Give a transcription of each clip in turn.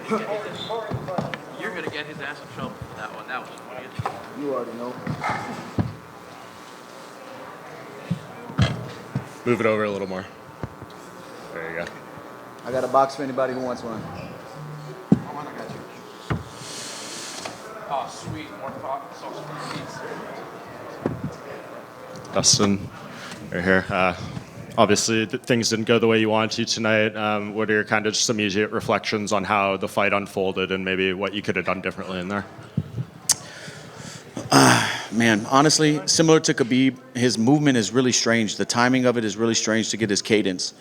You're gonna get his ass in trouble for that one. That was funny. You already know. Move it over a little more. There you go. I got a box for anybody who wants one. Oh, sweet. More sauce for the seats. Dustin, right here. Obviously, things didn't go the way you wanted to tonight. What are your kind of just immediate reflections on how the fight unfolded and maybe what you could have done differently in there? Man, honestly, similar to Khabib, his movement is really strange. The timing of it is really strange to get his cadence.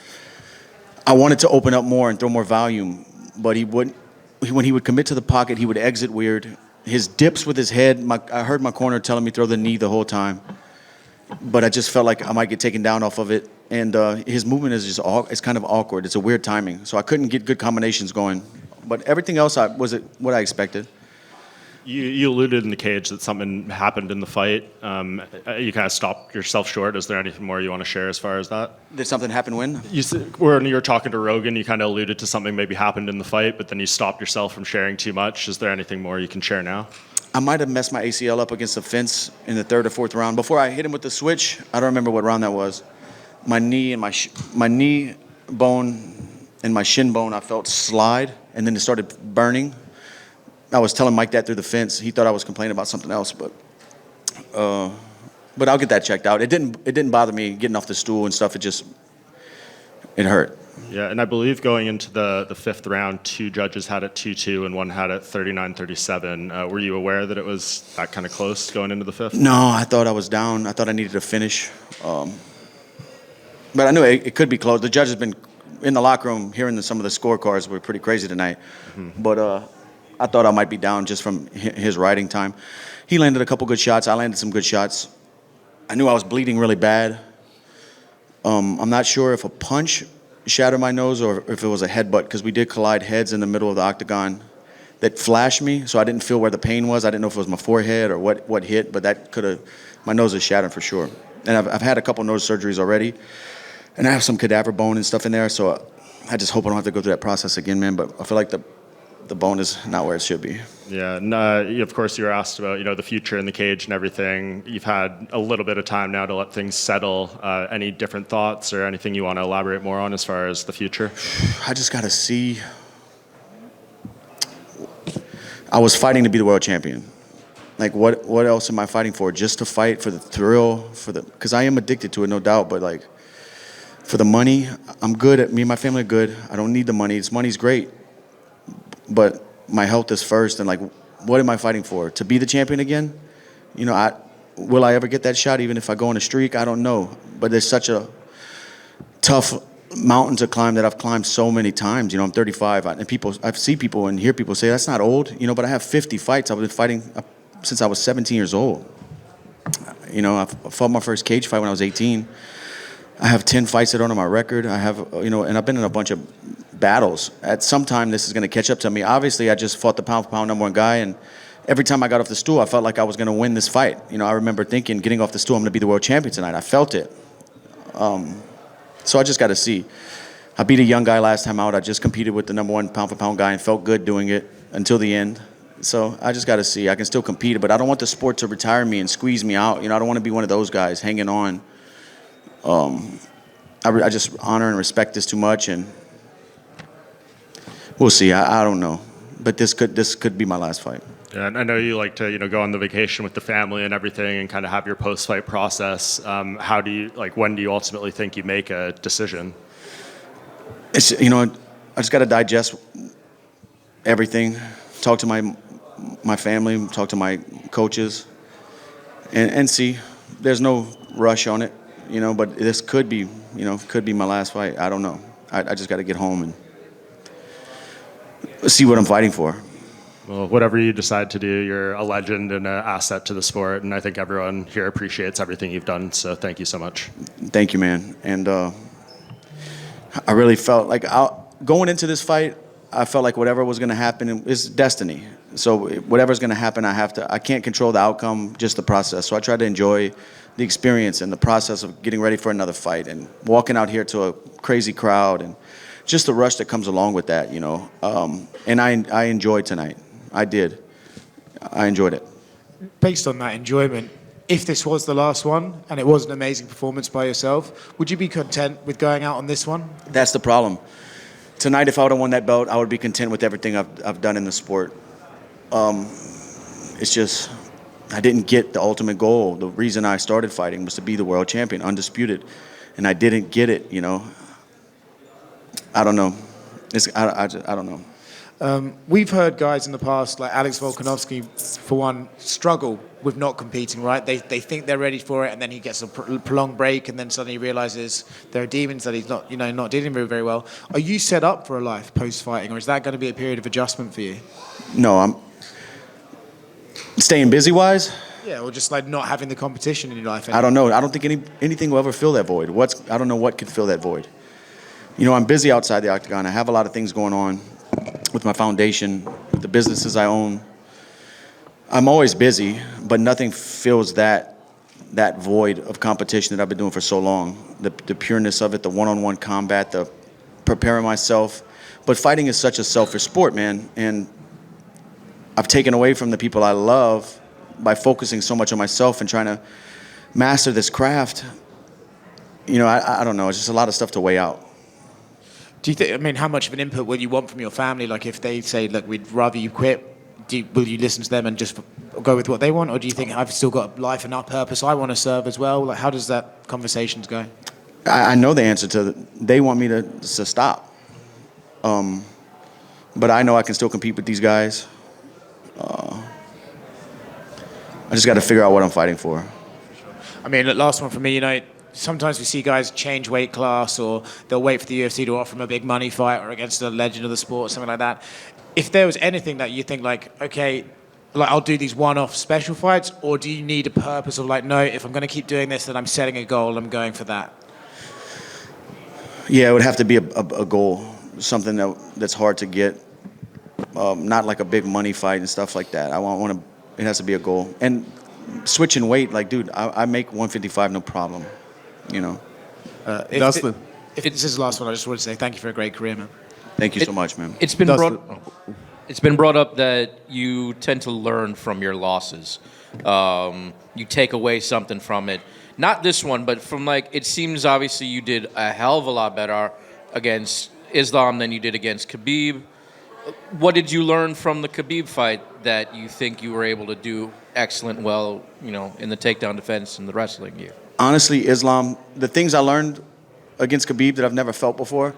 I wanted to open up more and throw more volume, but he wouldn't. When he would commit to the pocket, he would exit weird. His dips with his head, I heard my corner telling me throw the knee the whole time, but I just felt like I might get taken down off of it. And his movement is just it's kind of awkward. It's a weird timing, so I couldn't get good combinations going. But everything else was what I expected. You alluded in the cage that something happened in the fight. You kind of stopped yourself short. Is there anything more you want to share as far as that? Did something happen when? When you were talking to Rogan, you kind of alluded to something maybe happened in the fight, but then you stopped yourself from sharing too much. Is there anything more you can share now? I might have messed my ACL up against the fence in the third or fourth round. Before I hit him with the switch, I don't remember what round that was. My knee and my knee bone and my shin bone, I felt slide, and then it started burning. I was telling Mike that through the fence. He thought I was complaining about something else, but I'll get that checked out. It didn't bother me getting off the stool and stuff. It hurt. Yeah, and I believe going into the fifth round, 2 judges had it 2-2 and one had it 39-37. Were you aware that it was that kind of close going into the fifth? No, I thought I was down. I thought I needed to finish. But I knew it could be close. The judge has been in the locker room hearing some of the scorecards were pretty crazy tonight. Mm-hmm. But I thought I might be down just from his riding time. He landed a couple good shots. I landed some good shots. I knew I was bleeding really bad. I'm not sure if a punch shattered my nose or if it was a headbutt, because we did collide heads in the middle of the octagon that flashed me, so I didn't feel where the pain was. I didn't know if it was my forehead or what hit, but that could have, my nose is shattered for sure. And I've had a couple nose surgeries already, and I have some cadaver bone and stuff in there, so I just hope I don't have to go through that process again, man, but I feel like the bone is not where it should be. Yeah, and of course you were asked about the future in the cage and everything. You've had a little bit of time now to let things settle. Any different thoughts or anything you want to elaborate more on as far as the future? I just got to see. I was fighting to be the world champion. Like, what else am I fighting for? Just to fight for the thrill, because I am addicted to it, no doubt, but like, for the money, I'm good. Me and my family are good. I don't need the money. Money's great. But my health is first, and like, what am I fighting for? To be the champion again? Will I ever get that shot? Even if I go on a streak, I don't know. But there's such a tough mountain to climb that I've climbed so many times. I'm 35, and I see people and hear people say that's not old. But I have 50 fights. I've been fighting since I was 17 years old. I fought my first cage fight when I was 18. I have 10 fights that are on my record. I have, and I've been in a bunch of battles. At some time, this is going to catch up to me. Obviously, I just fought the pound-for-pound #1 guy, and every time I got off the stool, I felt like I was going to win this fight. I remember thinking, getting off the stool, I'm going to be the world champion tonight. I felt it. So I just got to see. I beat a young guy last time out. I just competed with the #1 pound-for-pound guy and felt good doing it until the end. So I just got to see. I can still compete, but I don't want the sport to retire me and squeeze me out. I don't want to be one of those guys hanging on. I just honor and respect this too much, and we'll see. I don't know, but this could be my last fight. Yeah, and I know you like to go on the vacation with the family and everything, and kind of have your post-fight process. How do you when do you ultimately think you make a decision? It's I just got to digest everything, talk to my family, talk to my coaches, and see. There's no rush on it. But this could be my last fight. I don't know. I just got to get home and see what I'm fighting for. Well, whatever you decide to do, you're a legend and an asset to the sport, and I think everyone here appreciates everything you've done, so thank you so much. Thank you, man. And I really felt like going into this fight, I felt like whatever was going to happen is destiny. So whatever's going to happen, I can't control the outcome, just the process. So I try to enjoy the experience and the process of getting ready for another fight and walking out here to a crazy crowd and just the rush that comes along with that, you know. And I enjoyed tonight. I did. I enjoyed it. Based on that enjoyment, if this was the last one and it was an amazing performance by yourself, would you be content with going out on this one? That's the problem. Tonight, if I would have won that belt, I would be content with everything I've done in the sport. It's just I didn't get the ultimate goal. The reason I started fighting was to be the world champion, undisputed, and I didn't get it. You know, I don't know. I don't know. We've heard guys in the past, like Alex Volkanovski, for one, struggle with not competing, right? They think they're ready for it, and then he gets a prolonged break, and then suddenly realizes there are demons that he's not, not dealing with very well. Are you set up for a life post-fighting, or is that going to be a period of adjustment for you? No, I'm staying busy-wise. Yeah, or just like not having the competition in your life anymore. I don't know. I don't think anything will ever fill that void. I don't know what could fill that void. You know, I'm busy outside the octagon. I have a lot of things going on with my foundation, with the businesses I own. I'm always busy, but nothing fills that void of competition that I've been doing for so long. The pureness of it, the one-on-one combat, the preparing myself. But fighting is such a selfish sport, man, and I've taken away from the people I love by focusing so much on myself and trying to master this craft. You know, I don't know. It's just a lot of stuff to weigh out. Do you think? I mean, how much of an input will you want from your family? Like, if they say, "Look, we'd rather you quit," will you listen to them and just go with what they want, or do you think I've still got life and a purpose I want to serve as well? Like, how does that conversations go? I know the answer to they want me to stop, but I know I can still compete with these guys. I just got to figure out what I'm fighting for. I mean, the last one for me, sometimes we see guys change weight class, or they'll wait for the UFC to offer them a big money fight or against a legend of the sport, something like that. If there was anything that you think like, okay, like I'll do these one-off special fights, or do you need a purpose of like, no, if I'm going to keep doing this, then I'm setting a goal, I'm going for that? Yeah, it would have to be a goal, something that's hard to get, not like a big money fight and stuff like that. It has to be a goal. And switching weight, like, dude, I make 155 no problem. You know. Dustin. If this is the last one, I just want to say thank you for a great career, man. Thank you so much, man. It's been brought up that you tend to learn from your losses. You take away something from it. Not this one, but from it seems obviously you did a hell of a lot better against Islam than you did against Khabib. What did you learn from the Khabib fight that you think you were able to do excellent well, in the takedown defense and the wrestling gear? Honestly, Islam, the things I learned against Khabib that I've never felt before,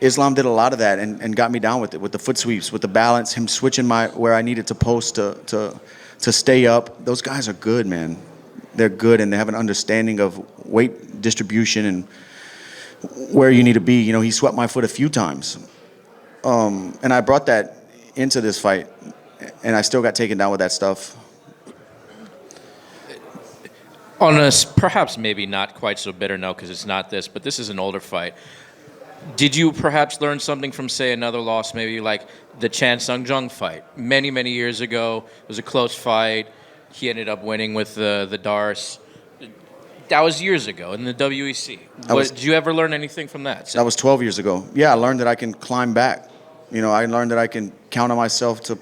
Islam did a lot of that and got me down with it, with the foot sweeps, with the balance, him switching where I needed to post to stay up. Those guys are good, man. They're good, and they have an understanding of weight distribution and where you need to be. He swept my foot a few times. And I brought that into this fight, and I still got taken down with that stuff. On a perhaps maybe not quite so bitter note, because it's not this, but this is an older fight. Did you perhaps learn something from, say, another loss, maybe like the Chan Sung Jung fight? Many, many years ago, it was a close fight. He ended up winning with the Darce. That was years ago in the WEC. Did you ever learn anything from that? That was 12 years ago. Yeah, I learned that I can climb back. I learned that I can count on myself to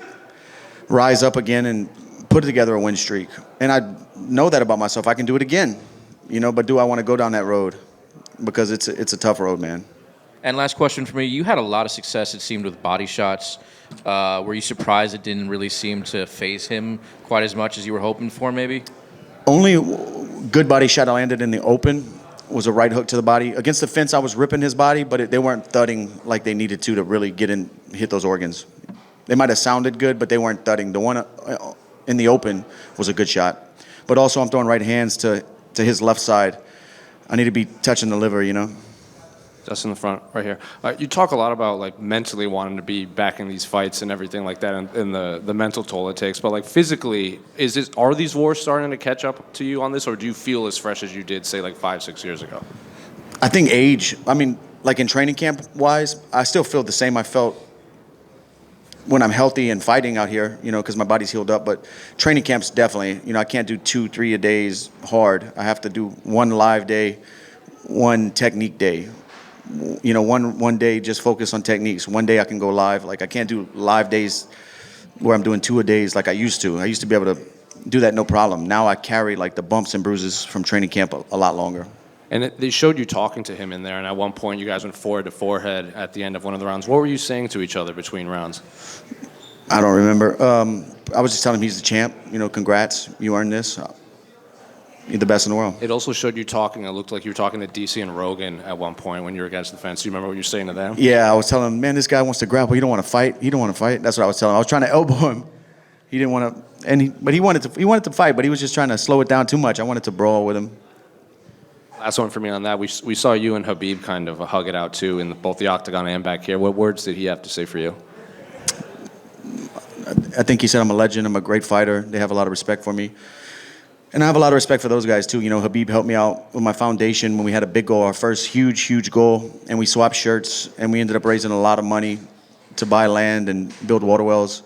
rise up again and put together a win streak. And I know that about myself. I can do it again. But do I want to go down that road? Because it's a tough road, man. And last question for me. You had a lot of success, it seemed, with body shots. Were you surprised it didn't really seem to faze him quite as much as you were hoping for, maybe? Only good body shot I landed in the open was a right hook to the body. Against the fence, I was ripping his body, but they weren't thudding like they needed to really hit those organs. They might have sounded good, but they weren't thudding. The one in the open was a good shot. But also, I'm throwing right hands to his left side. I need to be touching the liver, Just in the front, right here. You talk a lot about mentally wanting to be back in these fights and everything like that, and the mental toll it takes. But physically, are these wars starting to catch up to you on this, or do you feel as fresh as you did, say 5-6 years ago? I think age. I mean, in training camp wise, I still feel the same I felt when I'm healthy and fighting out here, because my body's healed up. But training camps definitely, I can't do 2-3 a days hard. I have to do one live day, one technique day. You know, one day just focus on techniques. One day I can go live. Like I can't do live days where I'm doing 2 a days like I used to. I used to be able to do that no problem. Now I carry like the bumps and bruises from training camp a lot longer. And they showed you talking to him in there, and at one point you guys went forehead to forehead at the end of one of the rounds. What were you saying to each other between rounds? I don't remember. I was just telling him he's the champ. You know, congrats. You earned this. You're the best in the world. It also showed you talking. It looked like you were talking to DC and Rogan at one point when you were against the fence. Do you remember what you were saying to them? Yeah, I was telling him, man, this guy wants to grapple. He don't want to fight. He don't want to fight. That's what I was telling him. I was trying to elbow him. He didn't want to, but he wanted to fight, but he was just trying to slow it down too much. I wanted to brawl with him. Last one for me on that. We saw you and Habib kind of hug it out too in both the octagon and back here. What words did he have to say for you? I think he said I'm a legend. I'm a great fighter. They have a lot of respect for me. And I have a lot of respect for those guys too. You know, Habib helped me out with my foundation when we had a big goal, our first huge goal, and we swapped shirts, and we ended up raising a lot of money to buy land and build water wells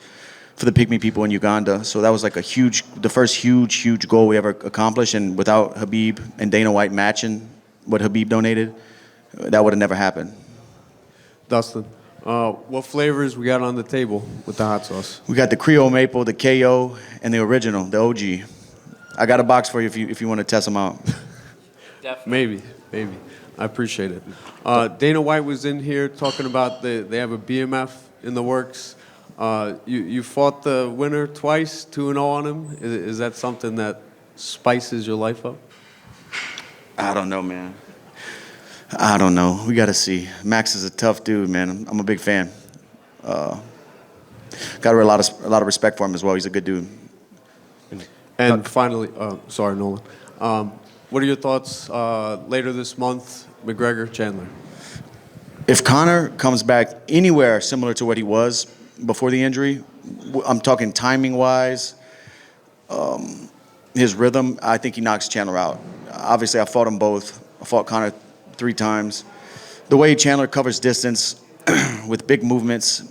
for the Pygmy people in Uganda. So that was like the first huge goal we ever accomplished. And without Habib and Dana White matching what Habib donated, that would have never happened. Dustin, what flavors we got on the table with the hot sauce? We got the Creole Maple, the KO, and the original, the OG. I got a box for you if you want to test them out. Maybe. I appreciate it. Dana White was in here talking about they have a BMF in the works. You fought the winner twice, 2-0 on him. Is that something that spices your life up? I don't know, man. I don't know. We got to see. Max is a tough dude, man. I'm a big fan. Got a lot of respect for him as well. He's a good dude. And finally, sorry, Nolan. What are your thoughts later this month, McGregor, Chandler? If Conor comes back anywhere similar to what he was before the injury, I'm talking timing-wise, his rhythm, I think he knocks Chandler out. Obviously, I fought them both. I fought Conor 3 times. The way Chandler covers distance with big movements,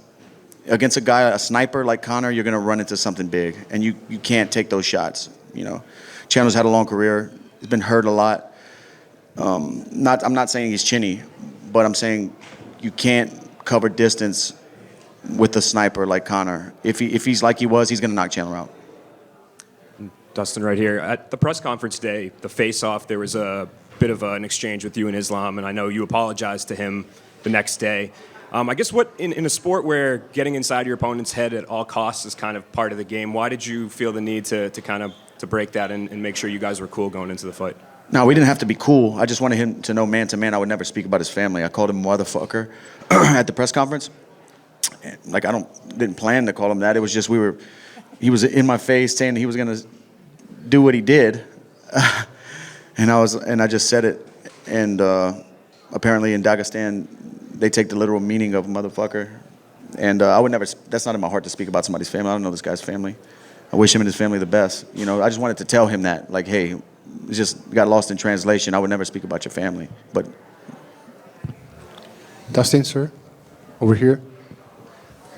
against a sniper like Conor, you're going to run into something big, and you can't take those shots. You know, Chandler's had a long career. He's been hurt a lot. I'm not saying he's chinny, but I'm saying you can't cover distance with a sniper like Conor. If he's like he was, he's going to knock Chandler out. Dustin, right here. At the press conference today, the face-off, there was a bit of an exchange with you and Islam, and I know you apologized to him the next day. I guess what in a sport where getting inside your opponent's head at all costs is kind of part of the game, why did you feel the need to kind of to break that and make sure you guys were cool going into the fight? No, we didn't have to be cool. I just wanted him to know man to man I would never speak about his family. I called him motherfucker at the press conference. Like didn't plan to call him that. It was just he was in my face saying he was gonna do what he did, and I just said it. And apparently in Dagestan, they take the literal meaning of motherfucker. And I would never, that's not in my heart to speak about somebody's family. I don't know this guy's family. I wish him and his family the best. You know, I just wanted to tell him that, like, hey, it just got lost in translation. I would never speak about your family. But Dustin, sir, over here.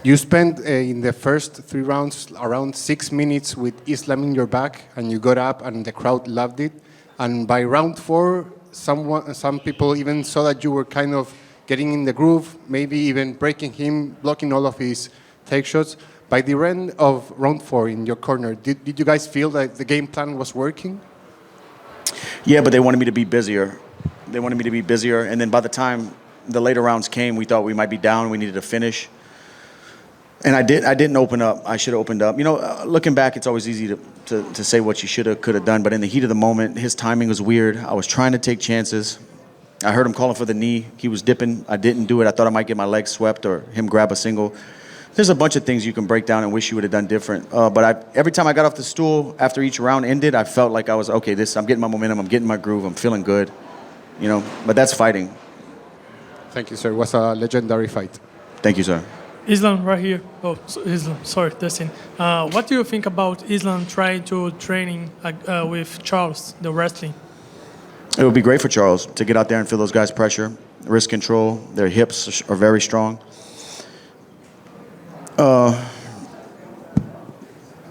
You spent in the first 3 rounds around 6 minutes with Islam in your back, and you got up, and the crowd loved it. And by round 4, some people even saw that you were kind of getting in the groove, maybe even breaking him, blocking all of his take shots. By the end of round 4 in your corner, did you guys feel that the game plan was working? yeah, but they wanted me to be busier. And then by the time the later rounds came, we thought we might be down. We needed to finish. And I didn't open up. I should have opened up. You know, looking back, it's always easy to say what you should have, could have done. But in the heat of the moment, his timing was weird. I was trying to take chances. I heard him calling for the knee. He was dipping. I didn't do it. I thought I might get my legs swept or him grab a single. There's a bunch of things you can break down and wish you would have done different. But every time I got off the stool after each round ended, I felt like I was, okay, I'm getting my momentum. I'm getting my groove. I'm feeling good. You know, but that's fighting. Thank you, sir. It was a legendary fight. Thank you, sir. Islam, right here. Oh, Islam. Sorry, Dustin. What do you think about Islam trying to training with Charles, the wrestling? It would be great for Charles to get out there and feel those guys' pressure, wrist control. Their hips are very strong.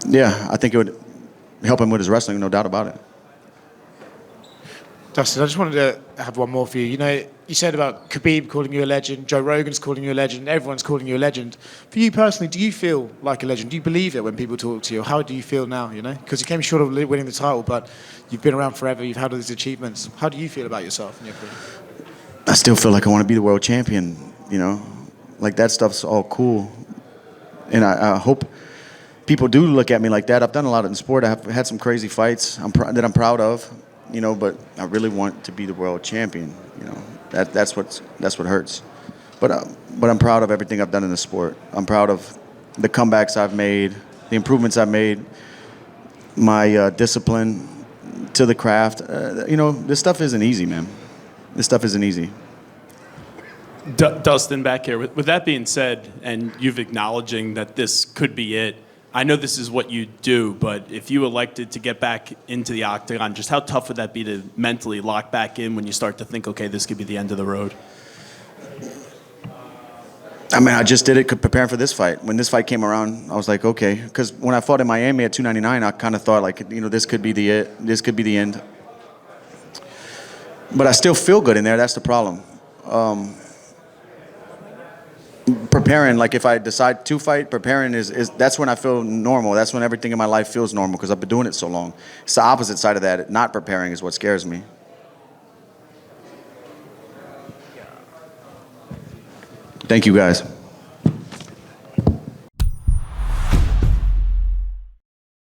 Yeah, I think it would help him with his wrestling, no doubt about it. Dustin, I just wanted to have one more for you. You know, you said about Khabib calling you a legend, Joe Rogan's calling you a legend, everyone's calling you a legend. For you personally, do you feel like a legend? Do you believe it when people talk to you? How do you feel now, you know? Because you came short of winning the title, but you've been around forever, you've had all these achievements. How do you feel about yourself and your career? I still feel like I want to be the world champion, you know? Like, that stuff's all cool. And I hope people do look at me like that. I've done a lot in sport. I've had some crazy fights that I'm proud of, you know, but I really want to be the world champion, you know. That's what hurts. But I'm proud of everything I've done in the sport. I'm proud of the comebacks I've made, the improvements I've made, my discipline to the craft. You know, this stuff isn't easy, man. This stuff isn't easy. Dustin, back here. With that being said, and you've acknowledging that this could be it, I know this is what you do, but if you elected to get back into the octagon, just how tough would that be to mentally lock back in when you start to think, okay, this could be the end of the road? I mean, I just did it preparing for this fight. When this fight came around, I was like, okay. Because when I fought in Miami at 299, I kind of thought, like, you know, this could be this could be the end. But I still feel good in there. That's the problem. Preparing, like if I decide to fight, preparing is that's when I feel normal. That's when everything in my life feels normal because I've been doing it so long. It's the opposite side of that. Not preparing is what scares me. Thank you, guys.